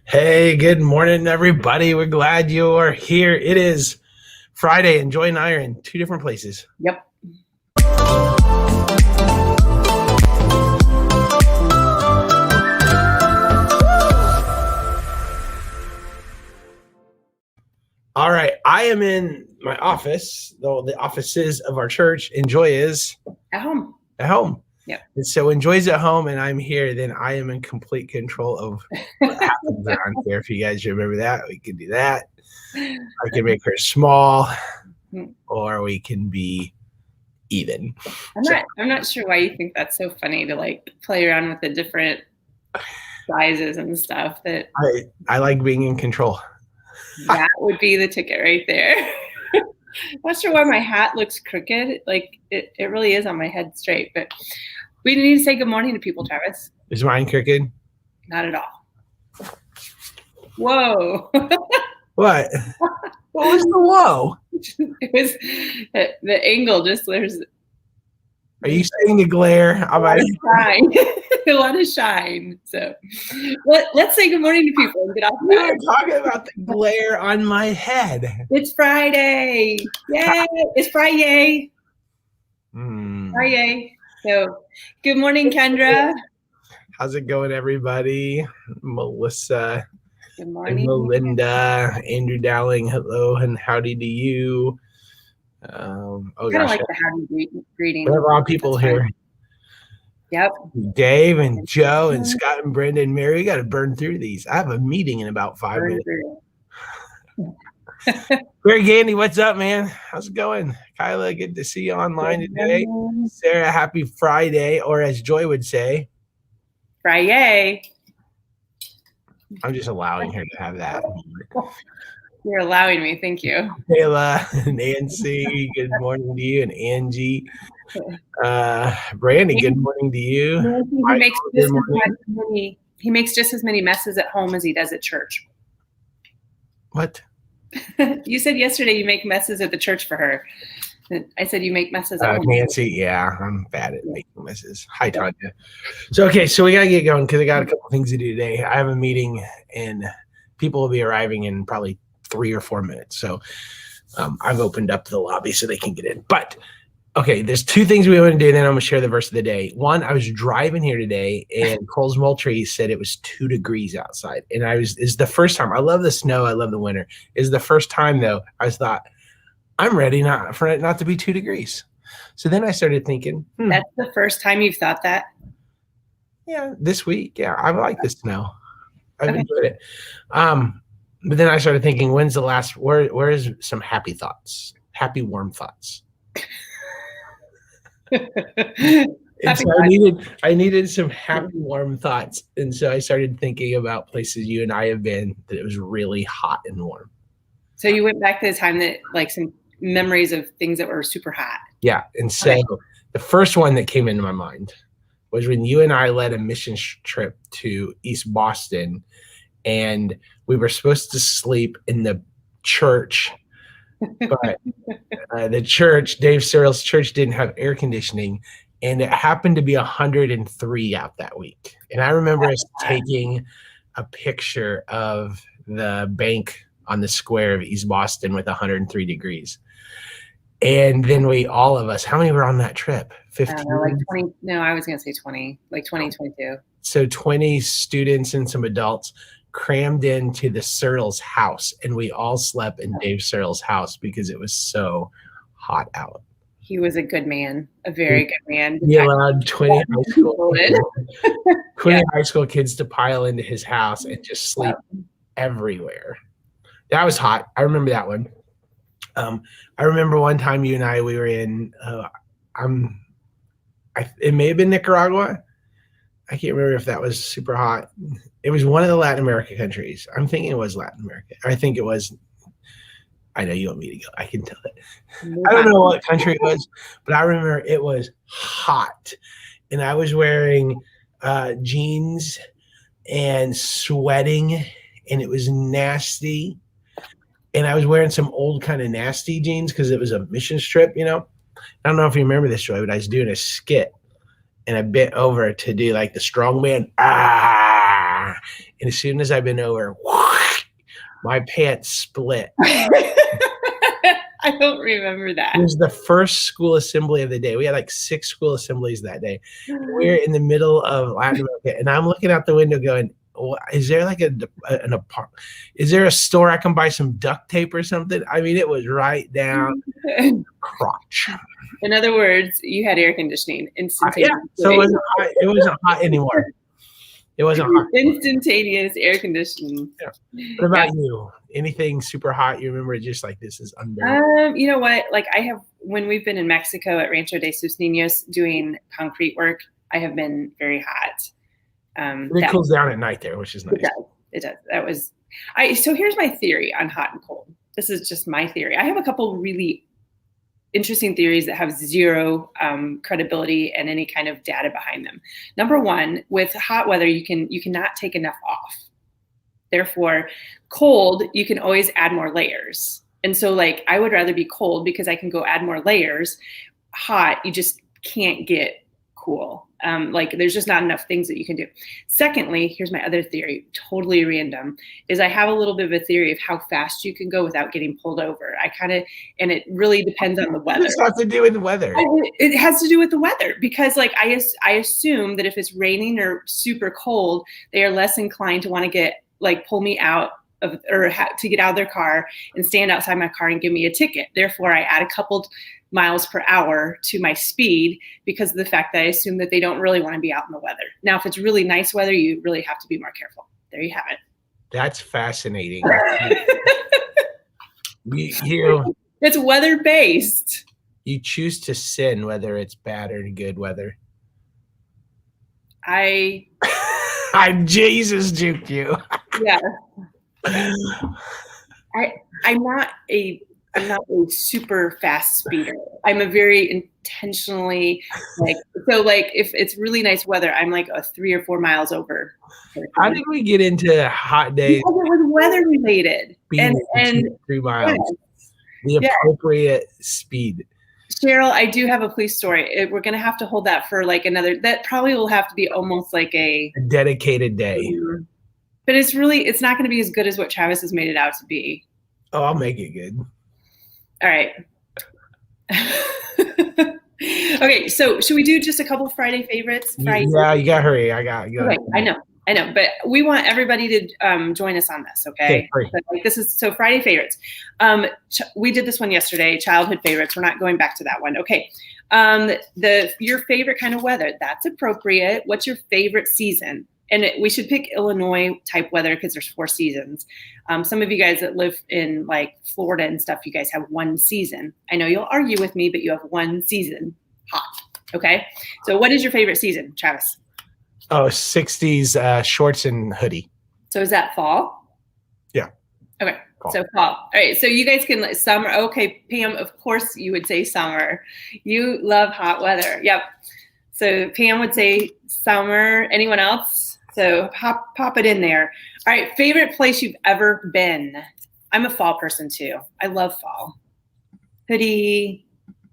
Hey, good morning, everybody. We're glad you are here. It is Friday, and Joy and I are in two different places. Yep. All right, I am in my office, though the offices of our church, and Joy is At home. at home. Yep. And so when Joy's at home and I'm here, then I am in complete control of what happens around here. If you guys remember that, we can do that. I can make her small, or we can be even. I'm not sure why you think that's so funny to like play around with the different sizes and stuff. That I like being in control. That would be the ticket right there. I'm not sure why my hat looks crooked. Like it really is on my head straight. But we need to say good morning to people, Travis. Is mine crooked? Not at all. Whoa. What? What was the whoa? It was the angle. Just there's. Are you saying the glare? A lot of shine. A lot of shine. So let's say good morning to people and get off. We were talking about the glare on my head. It's Friday. Yay. It's Friday. Friday. So good morning, Kendra. How's it going, everybody? Melissa. Good morning. And Melinda. Andrew Dowling. Hello and howdy to you. Kind of like the howdy greeting. We have a lot of people here. Yep. Dave and Joe and Scott and Brenda and Mary. We got to burn through these. I have a meeting in about 5 minutes. Greg Gandy, what's up, man? How's it going? Kyla, good to see you online today. Sarah, happy Friday, or as Joy would say, Friday. I'm just allowing her to have that. You're allowing me. Thank you. Kayla, Nancy, good morning to you, and Angie. Brandy, good morning to you. He makes just as many messes at home as he does at church. What? You said yesterday you make messes at the church for her. I said you make messes at home. Nancy, yeah, I'm bad at making messes. Hi, Tanya. So we got to get going because I got a couple things to do today. I have a meeting, and people will be arriving in probably 3 or 4 minutes. So I've opened up the lobby so they can get in. But okay, there's 2 things we want to do, then I'm going to share the verse of the day. One, I was driving here today, and Coles Moultrie said it was 2 degrees outside. And it's the first time. I love the snow. I love the winter. It's the first time, though, I thought, I'm ready for it not to be 2 degrees. So then I started thinking. That's the first time you've thought that? Yeah, this week. Yeah, I like the snow. I've enjoyed it. But then I started thinking, when's the last, where is some happy thoughts? Happy, warm thoughts. So I needed some happy, warm thoughts. And so I started thinking about places you and I have been that it was really hot and warm. So you went back to the time that like some memories of things that were super hot. Yeah. And so the first one that came into my mind was when you and I led a mission trip to East Boston, and we were supposed to sleep in the church, but the church, Dave Searle's church, didn't have air conditioning, and it happened to be 103 out that week. And I remember us taking a picture of the bank on the square of East Boston with 103 degrees. And then all of us, how many were on that trip? 15? Like 20. No, I was going to say 20, like 20, 22. So 20 students and some adults crammed into the Searle's house, and we all slept in Dave Searle's house because it was so hot out. He was a good man, a very good man. He allowed 20 high school kids to pile into his house and just sleep everywhere. That was hot. I remember that one. I remember one time you and I, we were in, it may have been Nicaragua. I can't remember if that was super hot. It was one of the Latin America countries. I'm thinking it was Latin America. I think it was. I know you want me to go. I can tell it. I don't know what country it was, but I remember it was hot. And I was wearing jeans and sweating, and it was nasty. And I was wearing some old kind of nasty jeans because it was a mission trip, I don't know if you remember this, Joy, but I was doing a skit, and I bent over to do like the strongman. And as soon as I bent over, my pants split. I don't remember that. It was the first school assembly of the day. We had like 6 school assemblies that day. We're in the middle of Latin America, and I'm looking out the window going, is there like an apartment? Is there a store I can buy some duct tape or something? I mean, it was right down the crotch. In other words, you had air conditioning instantaneously. Yeah, so it wasn't hot anymore. It wasn't hot. Instantaneous air conditioning. Yeah. What about you? Anything super hot you remember just like this is unbearable? You know what? Like I have, when we've been in Mexico at Rancho de Sus Niños doing concrete work, I have been very hot. It cools down at night there, which is nice. It does. So here's my theory on hot and cold. This is just my theory. I have a couple really interesting theories that have zero credibility and any kind of data behind them. Number one, with hot weather, you cannot take enough off. Therefore, cold, you can always add more layers. And so like, I would rather be cold because I can go add more layers. Hot, you just can't get cool. Like there's just not enough things that you can do. Secondly, here's my other theory, totally random, is I have a little bit of a theory of how fast you can go without getting pulled over. And it really depends on the weather. What does that have to do with the weather? It has to do with the weather because like I assume that if it's raining or super cold, they are less inclined to want to get like pull me out of to get out of their car and stand outside my car and give me a ticket. Therefore, I add a couple miles per hour to my speed because of the fact that I assume that they don't really want to be out in the weather. Now, if it's really nice weather, you really have to be more careful. There you have it. That's fascinating. It's weather based. You choose to sin whether it's bad or good weather. I Jesus juked you. Yeah. I'm not a super fast speeder. I'm a very intentionally like if it's really nice weather, I'm like a 3 or 4 miles over. How did we get into hot days? Because it was weather related. And 3 miles. Yeah. The appropriate speed. Cheryl, I do have a police story. We're gonna have to hold that for like that probably will have to be almost like a dedicated day. But it's not gonna be as good as what Travis has made it out to be. Oh, I'll make it good. All right. Okay, so should we do just a couple Friday favorites? Yeah, you gotta hurry. Okay, I know, but we want everybody to join us on this, okay? So Friday favorites. We did this one yesterday, childhood favorites. We're not going back to that one. Okay. Your favorite kind of weather, that's appropriate. What's your favorite season? And we should pick Illinois type weather because there's 4 seasons. Some of you guys that live in like Florida and stuff, you guys have 1 season. I know you'll argue with me, but you have 1 season hot. Okay. So what is your favorite season, Travis? Oh, 60s shorts and hoodie. So is that fall? Yeah. Okay. Fall. So fall. All right. So you guys can summer. Okay. Pam, of course you would say summer. You love hot weather. Yep. So Pam would say summer. Anyone else? So pop it in there. All right. Favorite place you've ever been? I'm a fall person too. I love fall. Hoodie,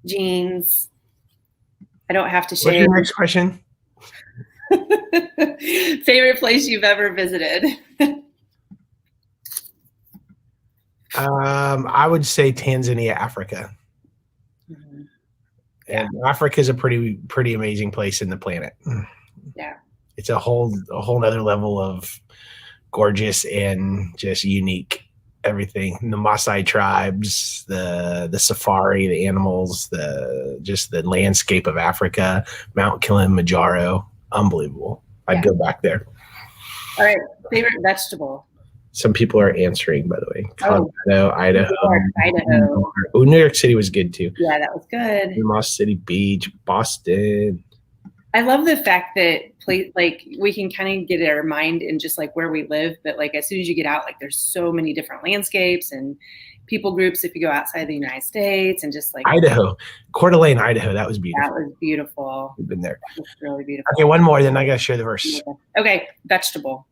jeans. I don't have to shave. What's your next question? Favorite place you've ever visited? I would say Tanzania, Africa. Mm-hmm. And Africa is a pretty amazing place in the planet. Yeah. It's a whole nother level of gorgeous and just unique everything. The Maasai tribes, the safari, the animals, the landscape of Africa, Mount Kilimanjaro, unbelievable. I'd go back there. All right, favorite vegetable. Some people are answering, by the way. Colorado, Idaho. Oh, New York City was good too. Yeah, that was good. Moss City Beach, Boston. I love the fact that we can kind of get our mind in just like where we live, but like as soon as you get out, like there's so many different landscapes and people groups if you go outside the United States and just like Idaho, Coeur d'Alene, Idaho. That was beautiful. That was beautiful. We've been there. That was really beautiful. Okay, one more, then I gotta share the verse. Okay, vegetable.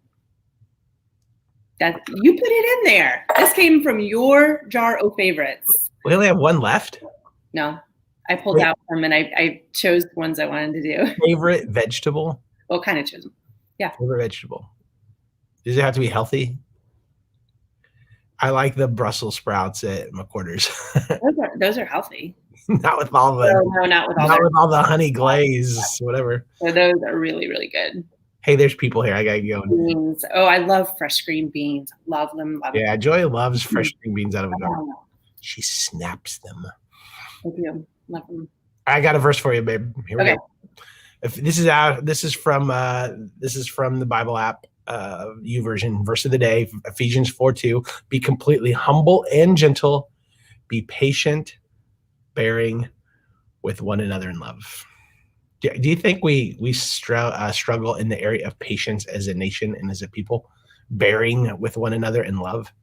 That you put it in there. This came from your jar of favorites. We only have one left. No. I pulled out some and I chose the ones I wanted to do. Favorite vegetable? Well, kind of chose them. Yeah. Favorite vegetable. Does it have to be healthy? I like the Brussels sprouts at McQuarters. Those are healthy. Not with all the No, not with all the honey glaze, whatever. So those are really, really good. Hey, there's people here. I gotta go. Beans. Oh, I love fresh green beans. Love them. Love them. Yeah, Joy loves fresh green beans out of a garden. Oh, She snaps them. I do. Love them. I got a verse for you, babe. Here we Okay. go. If this is from the Bible app, YouVersion. Verse of the day, Ephesians 4:2. Be completely humble and gentle. Be patient, bearing with one another in love. Do you think we struggle in the area of patience as a nation and as a people, bearing with one another in love?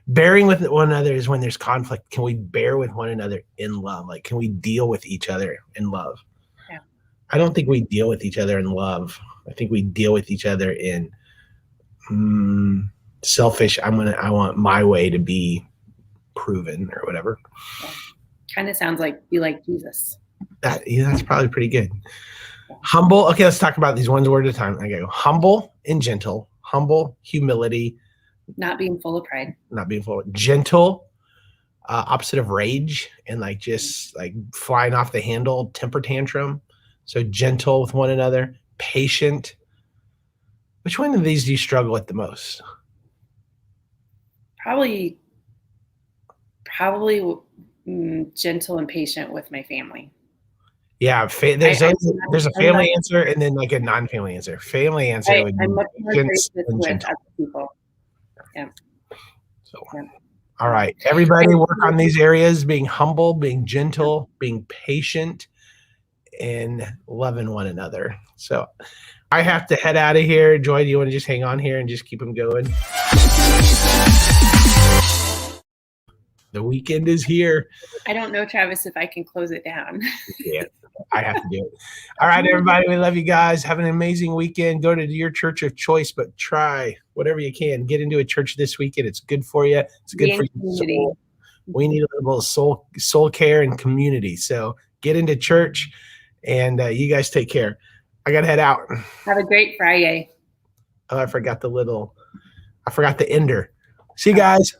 Bearing with one another is when there's conflict. Can we bear with one another in love? Like, can we deal with each other in love? Yeah. I don't think we deal with each other in love. I think we deal with each other in selfish. I want my way to be proven or whatever. Yeah. Kind of sounds like be like Jesus. That's probably pretty good. Yeah. Humble. Okay, let's talk about these one word at a time. I go humble and gentle. Humble, humility. Not being full of pride. Not being full of gentle. Opposite of rage and like just like flying off the handle, temper tantrum. So gentle with one another, patient. Which one of these do you struggle with the most? Probably gentle and patient with my family. Yeah, there's a family answer and then like a non-family answer. Family answer would be I'm much more gracious with other people. Yeah. So, yeah. All right, everybody, work on these areas: being humble, being gentle, being patient, and loving one another. So, I have to head out of here. Joy, do you want to just hang on here and just keep them going? The weekend is here. I don't know, Travis, if I can close it down. Yeah, I have to do it. All right, everybody. We love you guys. Have an amazing weekend. Go to your church of choice, but try whatever you can. Get into a church this weekend. It's good for you. It's good for your soul. We need a little soul care and community. So get into church, and you guys take care. I got to head out. Have a great Friday. Oh, I forgot the ender. See you guys.